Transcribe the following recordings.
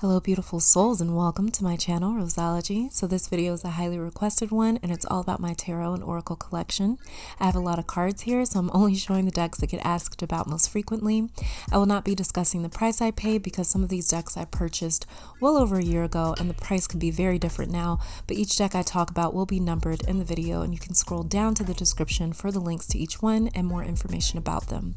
Hello beautiful souls and welcome to my channel Roseology. So this video is a highly requested one and it's all about my tarot and oracle collection. I have a lot of cards here, so I'm only showing the decks that get asked about most frequently. I will not be discussing the price I paid because some of these decks I purchased well over a year ago and the price could be very different now, but each deck I talk about will be numbered in the video and you can scroll down to the description for the links to each one and more information about them.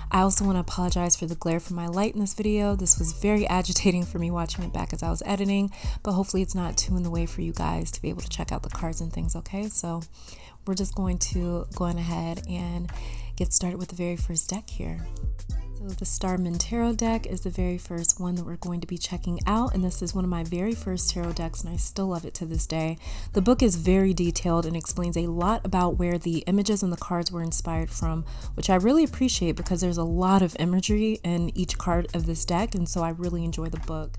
I also want to apologize for the glare from my light in this video. This was very agitating for me watching it back as I was editing, but hopefully it's not too in the way for you guys to be able to check out the cards and things, okay? So we're just going to go on ahead and get started with the very first deck here. So the Starman tarot deck is the very first one that we're going to be checking out, and this is one of my very first tarot decks and I still love it to this day. The book is very detailed and explains a lot about where the images and the cards were inspired from, which I really appreciate because there's a lot of imagery in each card of this deck, and so I really enjoy the book.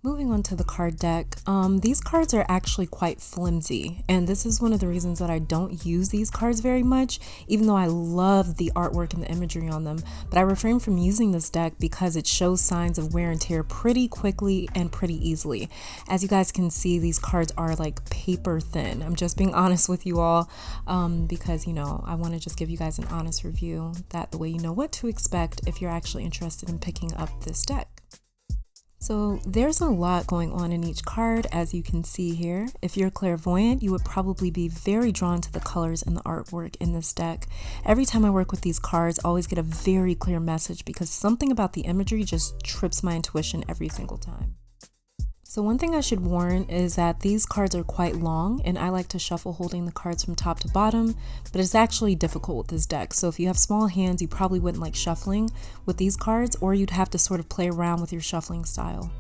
Moving on to the card deck, these cards are actually quite flimsy, and this is one of the reasons that I don't use these cards very much, even though I love the artwork and the imagery on them. But I refrain from using this deck because it shows signs of wear and tear pretty quickly and pretty easily. As you guys can see, these cards are like paper thin. I'm just being honest with you all because, you know, I want to just give you guys an honest review, that the way you know what to expect if you're actually interested in picking up this deck. So there's a lot going on in each card, as you can see here. If you're clairvoyant, you would probably be very drawn to the colors and the artwork in this deck. Every time I work with these cards, I always get a very clear message because something about the imagery just trips my intuition every single time. So one thing I should warn is that these cards are quite long and I like to shuffle holding the cards from top to bottom, but it's actually difficult with this deck. So if you have small hands, you probably wouldn't like shuffling with these cards, or you'd have to sort of play around with your shuffling style.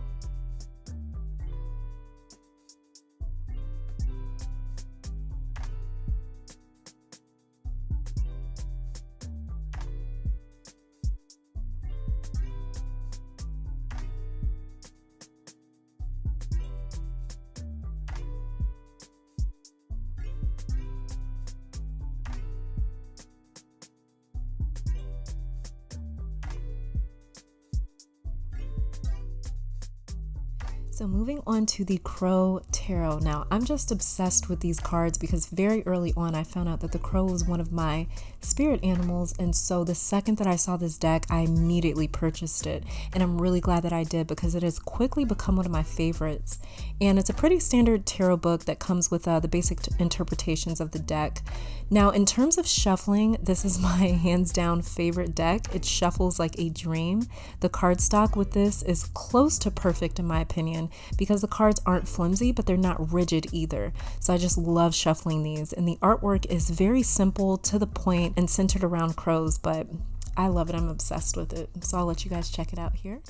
So moving on to the Crow Tarot. Now, I'm just obsessed with these cards because very early on I found out that the crow was one of my spirit animals, and so the second that I saw this deck, I immediately purchased it, and I'm really glad that I did because it has quickly become one of my favorites. And it's a pretty standard tarot book that comes with the basic interpretations of the deck. Now, in terms of shuffling, this is my hands down favorite deck. It shuffles like a dream. The cardstock with this is close to perfect in my opinion, because the cards aren't flimsy, but they're not rigid either. So I just love shuffling these, and the artwork is very simple, to the point, and centered around crows, but I love it. I'm obsessed with it. So I'll let you guys check it out here.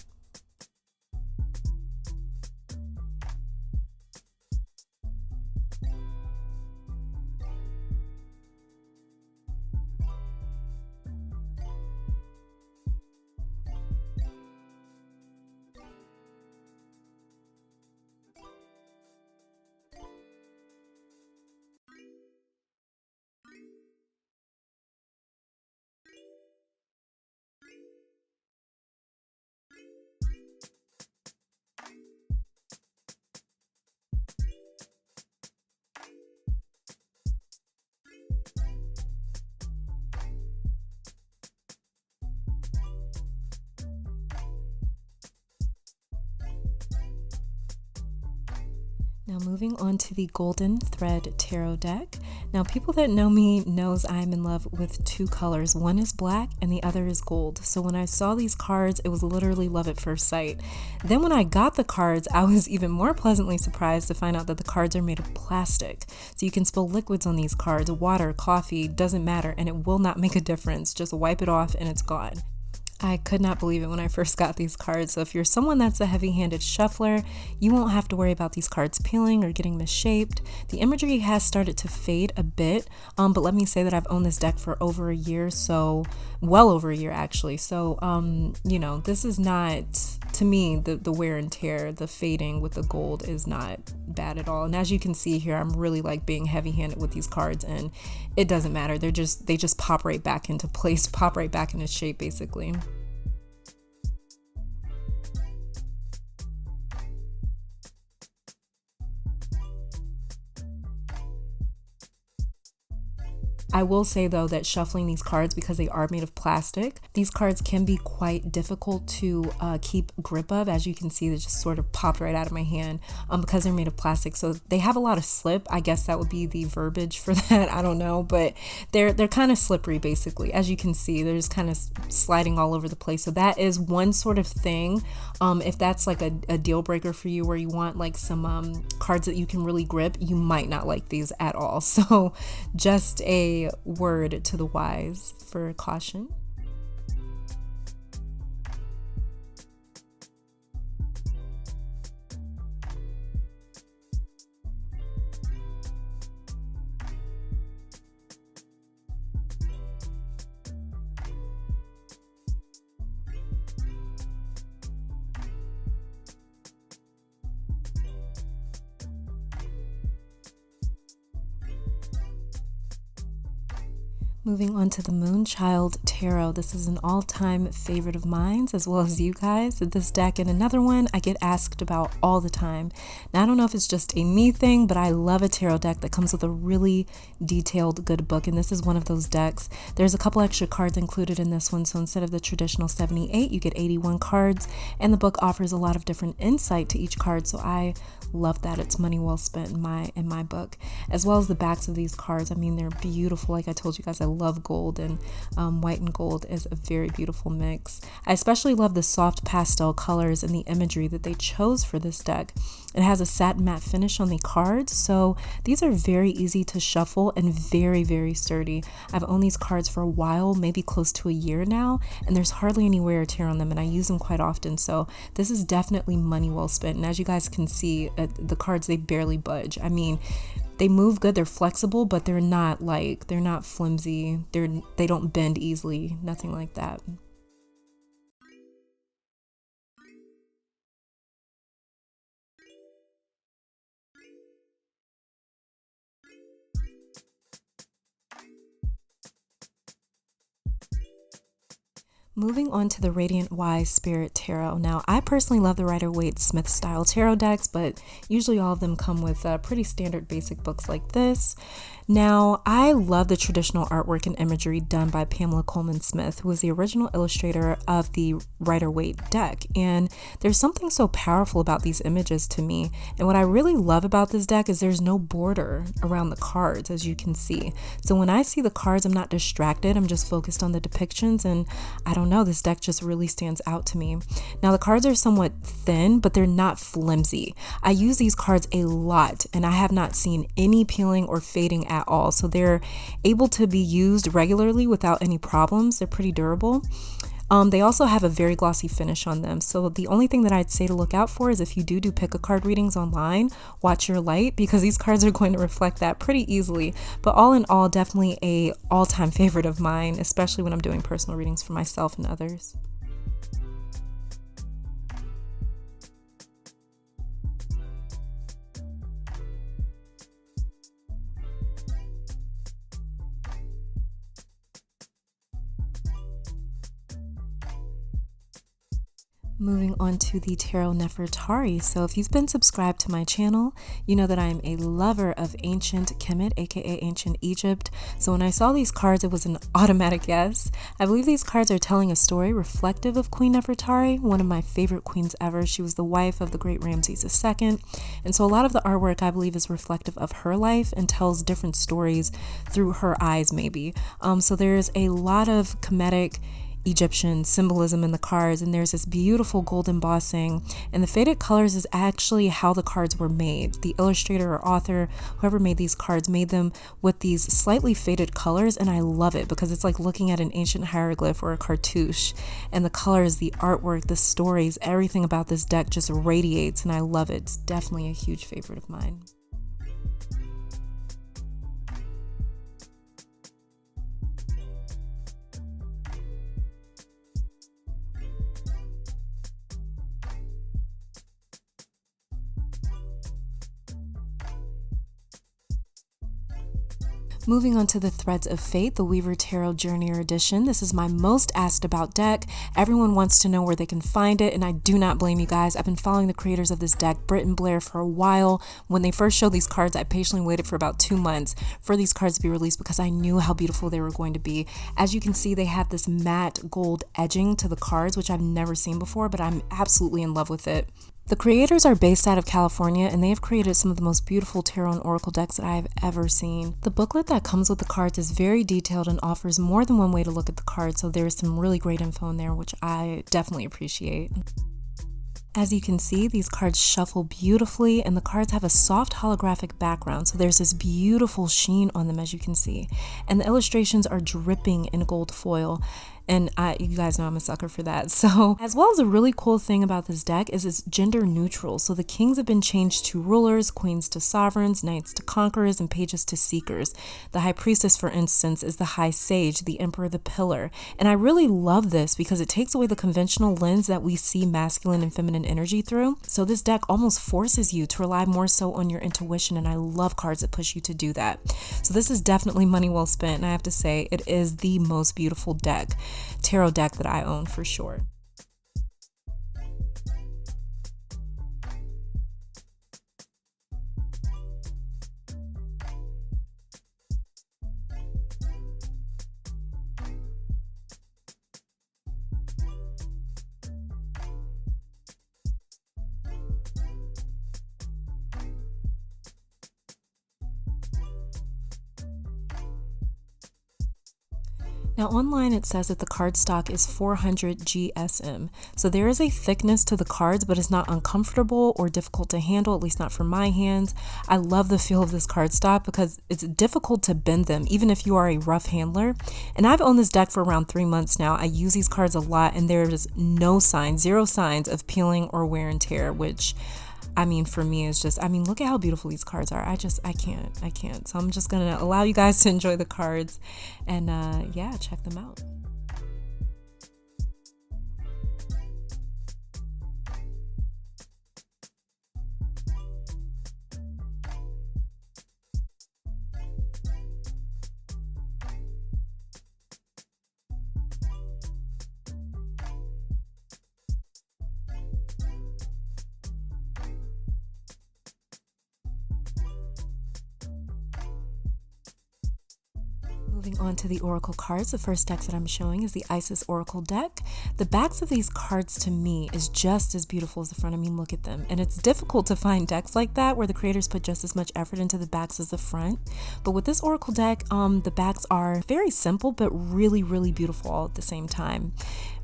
Now moving on to the Golden Thread Tarot deck. Now people that know me knows I'm in love with two colors. One is black and the other is gold. So when I saw these cards, it was literally love at first sight. Then when I got the cards, I was even more pleasantly surprised to find out that the cards are made of plastic. So you can spill liquids on these cards, water, coffee, doesn't matter, and it will not make a difference. Just wipe it off and it's gone. I could not believe it when I first got these cards. So if you're someone that's a heavy-handed shuffler, you won't have to worry about these cards peeling or getting misshaped. The imagery has started to fade a bit, but let me say that I've owned this deck for over a year, so well over a year actually. So you know, this is not, to me, the wear and tear, the fading with the gold is not bad at all. And as you can see here, I'm really like being heavy-handed with these cards, and it doesn't matter. They just pop right back into place, pop right back into shape basically. I will say though that shuffling these cards, because they are made of plastic, these cards can be quite difficult to keep grip of. As you can see, they just sort of popped right out of my hand because they're made of plastic. So they have a lot of slip. I guess that would be the verbiage for that. I don't know, but they're kind of slippery basically. As you can see, they're just kind of sliding all over the place. So that is one sort of thing. If that's like a deal breaker for you, where you want like some cards that you can really grip, you might not like these at all. So just a word to the wise for caution. Moving on to the Moonchild Tarot. This is an all-time favorite of mine, as well as you guys. This deck and another one I get asked about all the time. Now, I don't know if it's just a me thing, but I love a tarot deck that comes with a really detailed, good book, and this is one of those decks. There's a couple extra cards included in this one, so instead of the traditional 78, you get 81 cards, and the book offers a lot of different insight to each card, so I love that. It's money well spent in my book, as well as the backs of these cards. I mean, they're beautiful. Like I told you guys, I love gold, and white and gold is a very beautiful mix. I especially love the soft pastel colors and the imagery that they chose for this deck. It has a satin matte finish on the cards, so these are very easy to shuffle and very, very sturdy. I've owned these cards for a while, maybe close to a year now, and there's hardly any wear or tear on them, and I use them quite often, so this is definitely money well spent. And as you guys can see, the cards, they barely budge. I mean, they move good, they're flexible, but they're not flimsy, they don't bend easily, nothing like that. Moving on to the Radiant Wise Spirit Tarot. Now, I personally love the Rider-Waite-Smith style tarot decks, but usually all of them come with pretty standard basic books like this. Now, I love the traditional artwork and imagery done by Pamela Coleman Smith, who was the original illustrator of the Rider-Waite deck. And there's something so powerful about these images to me. And what I really love about this deck is there's no border around the cards, as you can see. So when I see the cards, I'm not distracted. I'm just focused on the depictions, and I don't know, this deck just really stands out to me. Now, the cards are somewhat thin, but they're not flimsy. I use these cards a lot, and I have not seen any peeling or fading at all. So they're able to be used regularly without any problems. They're pretty durable. They also have a very glossy finish on them. So the only thing that I'd say to look out for is if you do pick a card readings online, watch your light, because these cards are going to reflect that pretty easily. But all in all, definitely a all-time favorite of mine, especially when I'm doing personal readings for myself and others. Moving on to the Tarot Nefertari. So if you've been subscribed to my channel, you know that I'm a lover of ancient Kemet, aka ancient Egypt. So when I saw these cards, it was an automatic yes. I believe these cards are telling a story reflective of Queen Nefertari, one of my favorite queens ever. She was the wife of the great Ramses II. And so a lot of the artwork, I believe, is reflective of her life and tells different stories through her eyes, maybe. So there's a lot of Kemetic Egyptian symbolism in the cards, and there's this beautiful gold embossing, and the faded colors is actually how the cards were made. The illustrator or author, whoever made these cards, made them with these slightly faded colors, and I love it because it's like looking at an ancient hieroglyph or a cartouche, and the colors, the artwork, the stories, everything about this deck just radiates, and I love it. It's definitely a huge favorite of mine. Moving on to the Threads of Fate, the Weaver Tarot Journeyer Edition. This is my most asked about deck. Everyone wants to know where they can find it, and I do not blame you guys. I've been following the creators of this deck, Britt and Blair, for a while. When they first showed these cards, I patiently waited for about 2 months for these cards to be released because I knew how beautiful they were going to be. As you can see, they have this matte gold edging to the cards, which I've never seen before, but I'm absolutely in love with it. The creators are based out of California, and they have created some of the most beautiful tarot and oracle decks that I have ever seen. The booklet that comes with the cards is very detailed and offers more than one way to look at the cards, so there's some really great info in there, which I definitely appreciate. As you can see, these cards shuffle beautifully, and the cards have a soft holographic background, so there's this beautiful sheen on them, as you can see. And the illustrations are dripping in gold foil. And you guys know I'm a sucker for that. So, as well as a really cool thing about this deck is it's gender neutral. So the kings have been changed to rulers, queens to sovereigns, knights to conquerors, and pages to seekers. The high priestess, for instance, is the high sage, the emperor the pillar. And I really love this because it takes away the conventional lens that we see masculine and feminine energy through. So this deck almost forces you to rely more so on your intuition, and I love cards that push you to do that. So this is definitely money well spent, and I have to say it is the most beautiful tarot deck that I own for sure. Now online it says that the card stock is 400 GSM. So there is a thickness to the cards, but it's not uncomfortable or difficult to handle, at least not for my hands. I love the feel of this card stock because it's difficult to bend them, even if you are a rough handler. And I've owned this deck for around 3 months now. I use these cards a lot, and there's zero signs of peeling or wear and tear, which I mean, for me, it's just, look at how beautiful these cards are. I can't. So I'm just gonna allow you guys to enjoy the cards and yeah, check them out. Moving on to the Oracle cards, the first deck that I'm showing is the Isis Oracle deck. The backs of these cards to me is just as beautiful as the front. Look at them. And it's difficult to find decks like that where the creators put just as much effort into the backs as the front. But with this Oracle deck, the backs are very simple but really, really beautiful all at the same time.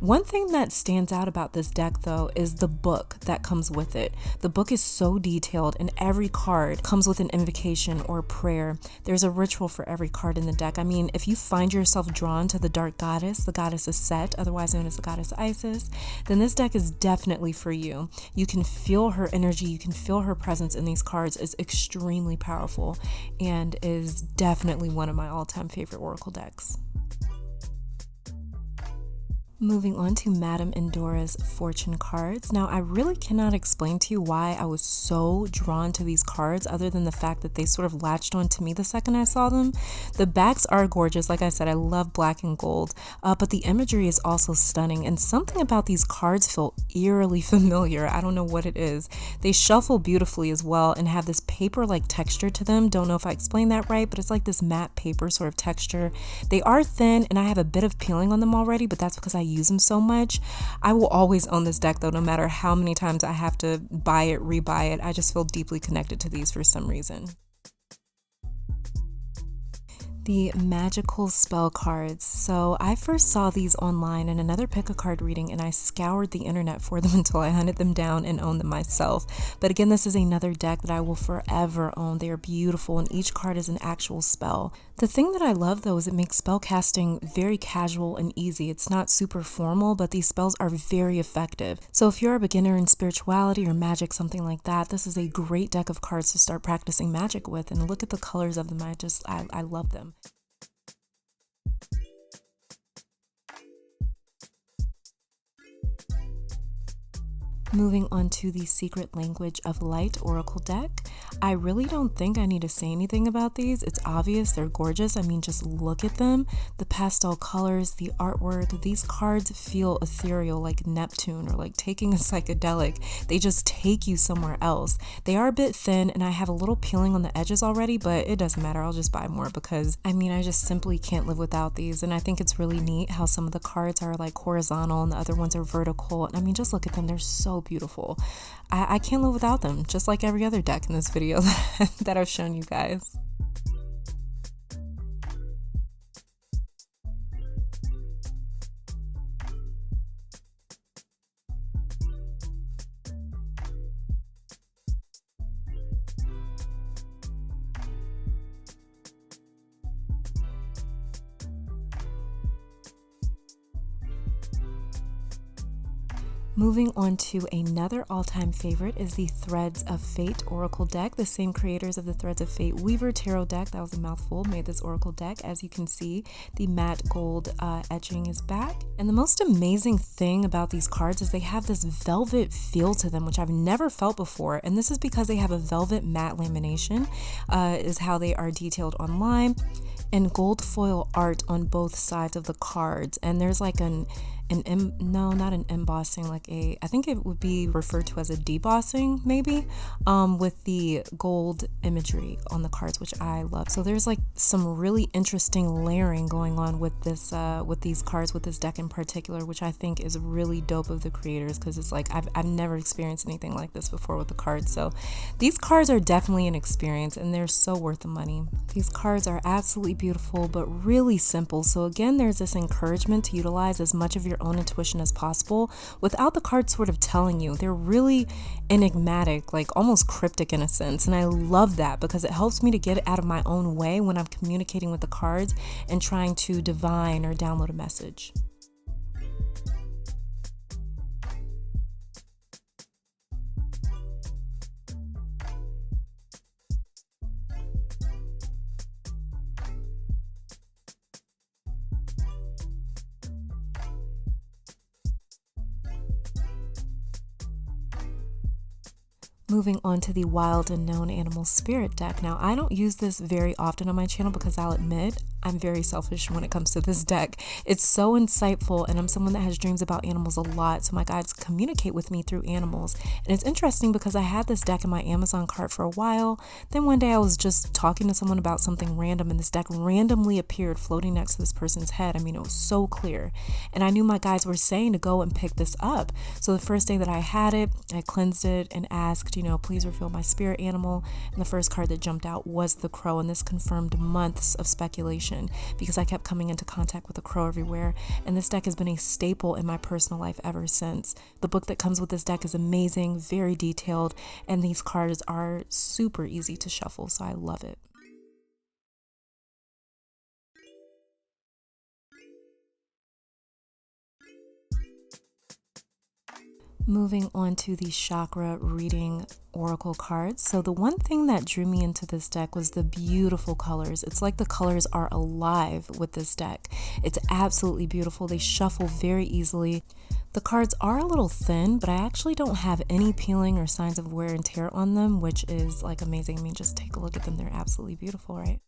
One thing that stands out about this deck though is the book that comes with it. The book is so detailed, and every card comes with an invocation or prayer. There's a ritual for every card in the deck. If you find yourself drawn to the dark goddess, the goddess is Set, otherwise known as the goddess Isis, then this deck is definitely for you. You can feel her energy, you can feel her presence in these cards. Is extremely powerful and is definitely one of my all-time favorite Oracle decks. Moving on to Madame Andorra's fortune cards. Now, I really cannot explain to you why I was so drawn to these cards other than the fact that they sort of latched on to me the second I saw them. The backs are gorgeous. Like I said, I love black and gold, but the imagery is also stunning, and something about these cards feel eerily familiar. I don't know what it is. They shuffle beautifully as well and have this paper-like texture to them. Don't know if I explained that right, but it's like this matte paper sort of texture. They are thin, and I have a bit of peeling on them already, but that's because I use them so much. I will always own this deck though, no matter how many times I have to buy it, rebuy it. I just feel deeply connected to these for some reason. The magical spell cards. So I first saw these online in another pick a card reading, and I scoured the internet for them until I hunted them down and owned them myself. But again, this is another deck that I will forever own. They are beautiful, and each card is an actual spell. The thing that I love though is it makes spell casting very casual and easy. It's not super formal, but these spells are very effective. So if you're a beginner in spirituality or magic, something like that, this is a great deck of cards to start practicing magic with. And look at the colors of them. I love them. Moving on to the Secret Language of Light Oracle deck. I really don't think I need to say anything about these. It's obvious, they're gorgeous. I mean, just look at them. The pastel colors, the artwork, these cards feel ethereal like Neptune or like taking a psychedelic. They just take you somewhere else. They are a bit thin and I have a little peeling on the edges already, but it doesn't matter. I'll just buy more because I mean, I just simply can't live without these. And I think it's really neat how some of the cards are like horizontal and the other ones are vertical. And I mean, just look at them. They're so beautiful. I can't live without them, just like every other deck in this video that I've shown you guys. Moving on to another all-time favorite is the Threads of Fate Oracle deck. The same creators of the Threads of Fate Weaver Tarot deck, that was a mouthful, made this Oracle deck. As you can see, the matte gold etching is back. And the most amazing thing about these cards is they have this velvet feel to them, which I've never felt before. And this is because they have a velvet matte lamination, is how they are detailed online, and gold foil art on both sides of the cards. And there's like no, not an embossing, like I think it would be referred to as a debossing maybe, with the gold imagery on the cards, which I love. So there's like some really interesting layering going on with this, with these cards, with this deck in particular, which I think is really dope of the creators, because it's like I've never experienced anything like this before with the cards. So these cards are definitely an experience and they're so worth the money. These cards are absolutely beautiful, but really simple. So again, there's this encouragement to utilize as much of your own intuition as possible without the cards sort of telling you. They're really enigmatic, like almost cryptic in a sense, and I love that because it helps me to get out of my own way when I'm communicating with the cards and trying to divine or download a message. Moving on to the Wild Unknown Animal Spirit deck. Now, I don't use this very often on my channel because I'll admit I'm very selfish when it comes to this deck. It's so insightful, and I'm someone that has dreams about animals a lot, so my guides communicate with me through animals. And it's interesting because I had this deck in my Amazon cart for a while. Then one day I was just talking to someone about something random, and this deck randomly appeared floating next to this person's head. I mean, it was so clear. And I knew my guides were saying to go and pick this up. So the first day that I had it, I cleansed it and asked, please reveal my spirit animal. And the first card that jumped out was the crow. And this confirmed months of speculation because I kept coming into contact with the crow everywhere. And this deck has been a staple in my personal life ever since. The book that comes with this deck is amazing, very detailed, and these cards are super easy to shuffle. So I love it. Moving on to the chakra reading oracle cards. So the one thing that drew me into this deck was the beautiful colors. It's like the colors are alive with this deck. It's absolutely beautiful. They shuffle very easily. The cards are a little thin, but I actually don't have any peeling or signs of wear and tear on them, which is like amazing. I mean, just take a look at them. They're absolutely beautiful, right?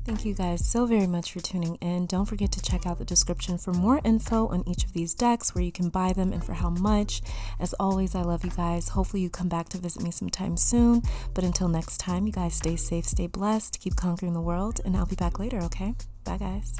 Thank you guys so very much for tuning in. Don't forget to check out the description for more info on each of these decks, where you can buy them and for how much. As always, I love you guys. Hopefully you come back to visit me sometime soon. But until next time, you guys stay safe, stay blessed, keep conquering the world, and I'll be back later, okay? Bye, guys.